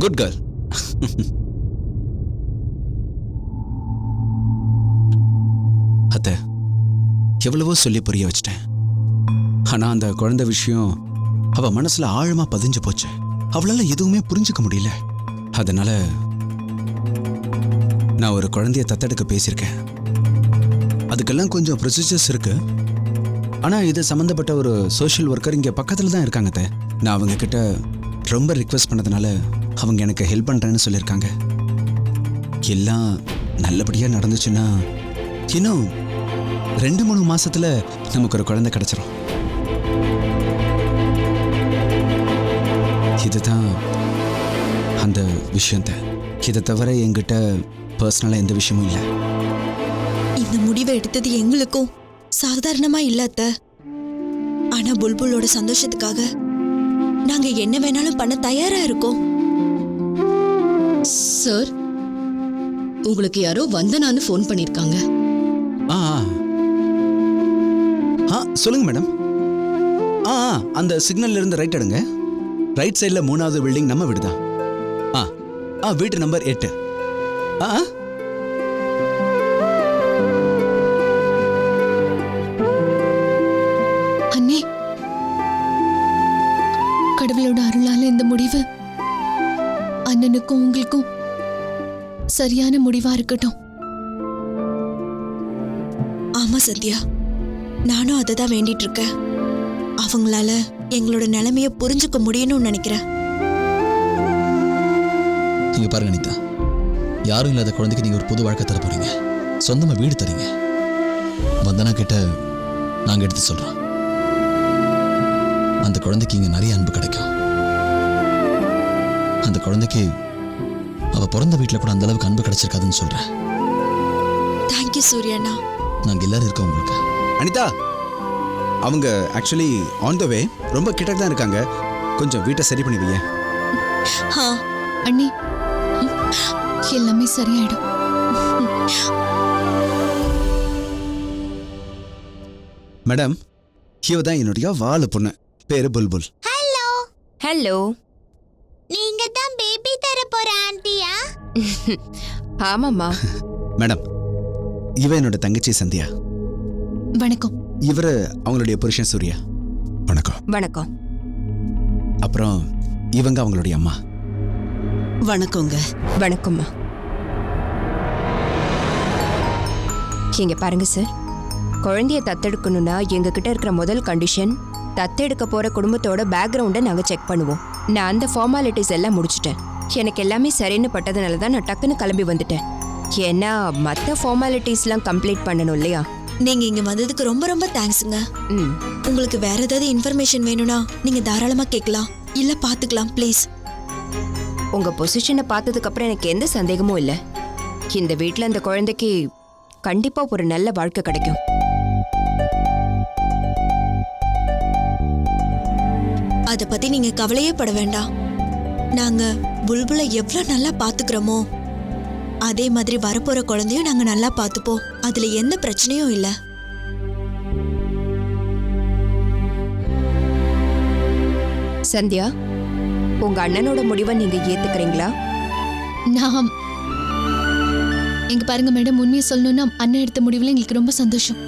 Good girl. அத்தை, எவ்வளவோ சொல்லி புரிய வச்சிட்டேன். ஆனா அந்த குழந்தை விஷயம் அவ மனசுல ஆழமா பதிஞ்சு போச்சு. அவளால எதுவுமே புரிஞ்சுக்க முடியல. அதனால நான் ஒரு குழந்தைய தத்தெடுக்க பேசியிருக்கேன். அதுக்கெல்லாம் கொஞ்சம் ப்ரொசீஜர்ஸ் இருக்கு. ஆனா இது சம்பந்தப்பட்ட ஒரு சோஷியல் ஒர்க்கர் இங்க பக்கத்துல தான் இருக்காங்க. நான் அவங்க கிட்ட ரொம்ப ரிக்வெஸ்ட் பண்ணதுனால அவங்க எனக்கு ஹெல்ப் பண்றேன்னு சொல்லியிருக்காங்க. எல்லாம் நல்லபடியா நடந்துச்சுன்னா இன்னும் 2-3 மாசத்துல நமக்கு ஒரு குழந்தை கிடைச்சிரும். இதுதான் அந்த விஷயம். இதை தவிர என்கிட்ட பர்சனலா எந்த விஷயமும் இல்லை. இந்த முடிவை எடுத்தது எங்களுக்கும் சாதாரணமா இல்ல அத்தை. ஆனா புல்புலோட சந்தோஷத்துக்காக நாங்க என்ன வேணாலும் பண்ண தயாரா இருக்கோம். சார், உங்களுக்கு யாரோ வந்தனான்னு ஃபோன் பண்ணிருக்காங்க. சொல்லுங்க மேடம். அந்த சிக்னல்ல இருந்து ரைட் எடுங்க. ரைட் சைடுல 3வது பில்டிங் நம்ம வீடு தான். வீட்டு நம்பர் 8. அண்ணே, கடவுளோட அருளால இந்த முடிவு அண்ணனுக்கும் உங்களுக்கும் சரியான முடிவா இருக்கட்டும். ஆமா சத்யா, நானும் அதை தான் வேண்டிட்டு இருக்கேன். அவங்களால எங்களோட நிலைமைய புரிஞ்சுக்க முடியும்னு நினைக்கிறேன். நீங்க பாருங்க அனிதா, யாரும் இல்லாத குழந்தைக்கு நீங்க ஒரு புது வாழ்க்கை தர போறீங்க. சொந்தமா வீடு தரீங்க. வந்தனா கிட்ட நாங்க எடுத்து சொல்றோம். அந்த குழந்தைக்கு இங்க நிறைய அன்பு கிடைக்கும். அந்த குழந்தைக்கு அவ பிறந்த வீட்டுல கூட அந்த அளவுக்கு அன்பு கிடைச்சிருக்காதுன்னு சொல்றேன். தேங்க்யூ சூர்யாண்ணா. நாங்க எல்லாரும் இருக்கோம் உங்களுக்கு. அனிதா, அவங்க ஆக்சுவலி ஆன் த வே, ரொம்ப கிட்ட தான் இருக்காங்க. கொஞ்சம் வீட்டை சரி பண்ணி வைங்க. அண்ணி, எல்லாமே சரியாயிடும். மேடம், இவ தான் என்னுடைய வாழ பொண்ணு. பேரு புல்புல். ஹலோ. ஹலோ. நீங்க தான் பேபி தர போற ஆண்டியா? ஆமாம்மா. மேடம், இவ என்னோட தங்கச்சி சந்தியா. வணக்கம். இவரு அவங்களுடைய புருஷன் சூர்யா. வணக்கம். வணக்கம். அப்புறம் இவங்க அவங்களுடைய அம்மா. வணக்கங்க. வணக்கம்மா. இங்க பாருங்க சார், குழந்தைய தத்தெடுக்கணும்னா எங்ககிட்ட இருக்கிற முதல் கண்டிஷன், தத்தெடுக்க போற குடும்பத்தோட பேக்ரவுண்டை நாங்க செக் பண்ணுவோம். நான் அந்த ஃபார்மாலிட்டிஸ் எல்லாம் முடிச்சிட்டேன். எனக்கு எல்லாமே சரின்னு பட்டதுனால தான் நான் டக்குன்னு கிளம்பி வந்துட்டேன். ஏன்னா மற்ற ஃபார்மாலிட்டிஸ்லாம் கம்ப்ளீட் பண்ணணும் இல்லையா? நீங்க இங்க வந்ததுக்கு ரொம்ப ரொம்ப தேங்க்ஸுங்க. உங்களுக்கு வேற ஏதாவது இன்ஃபர்மேஷன் வேணும்னா நீங்க தாராளமா கேட்கலாம், இல்ல பாத்துக்கலாம் ப்ளீஸ். உங்க பொசிஷனை பார்த்ததுக்கு அப்புறம் எனக்கு எந்த சந்தேகமும் இல்லை. இந்த வீட்டில் அந்த குழந்தைக்கு கண்டிப்பா ஒரு நல்ல வாழ்க்கை கிடைக்கும். அத பத்தி நீங்க கவலையே பட வேண்டாம். நாங்க புல்புல எவ்வளவு நல்லா பாத்துக்கிறோமோ அதே மாதிரி வரப்போற குழந்தையும் நாங்க நல்லா பாத்துப்போம். அதுல எந்த பிரச்சனையும் இல்ல. சந்தியா, உங்க அண்ணனோட முடிவை நீங்க ஏத்துக்கிறீங்களா? நான் எங்க பாருங்க மேடம், உண்மையை சொல்லணும்னா அண்ணன் எடுத்த முடிவுல எங்களுக்கு ரொம்ப சந்தோஷம்.